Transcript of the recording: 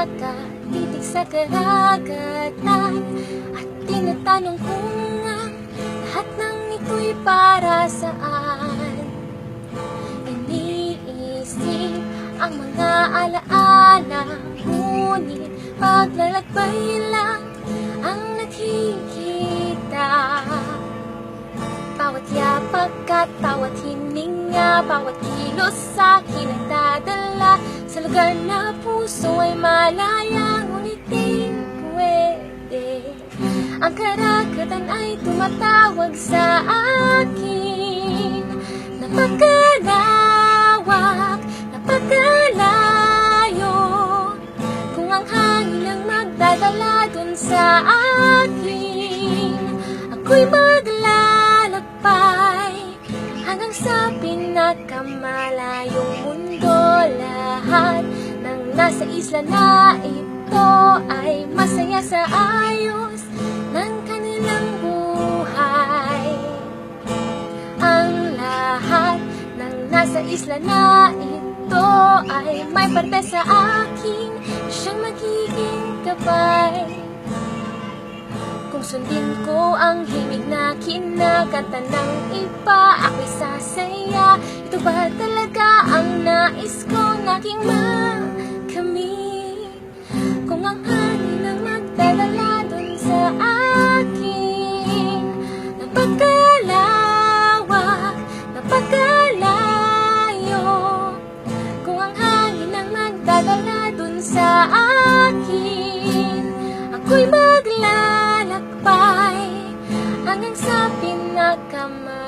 nakatitig sa karagatan at tinatanong kung ang lahat ng ito'y para saan. Iniisip ang mga alaala, ngunit paglalakbay lang ang nakikita. Bawat yapak at bawat hininga, bawat kilos sa akin ang dadala sa lugar na puso ay malaya, ngunit di pwede. Ang karagatan ay tumatawag sa akin. Napakalawak, napakalayo. Kung ang hangin ang magdadala dun sa akin, ako'y maglalakbay hanggang sa pinakamalayong mundo. Lahat ng nasa isla na ito ay masaya sa ayos ng kanilang buhay. Ang lahat ng nasa isla na ito ay may parte sa akin, siyang magiging gabay. Kung sundin ko ang himig na kinakanta ng iba, ako'y sasaya. Ito ba talaga ang nais kong aking makamit? Kung ang hangin ang magdadala dun sa akin, napakalawak, napakalayo. Kung ang hangin ang magdadala dun sa akin, ako'y maglalakbay hanggang sa pinakamalayong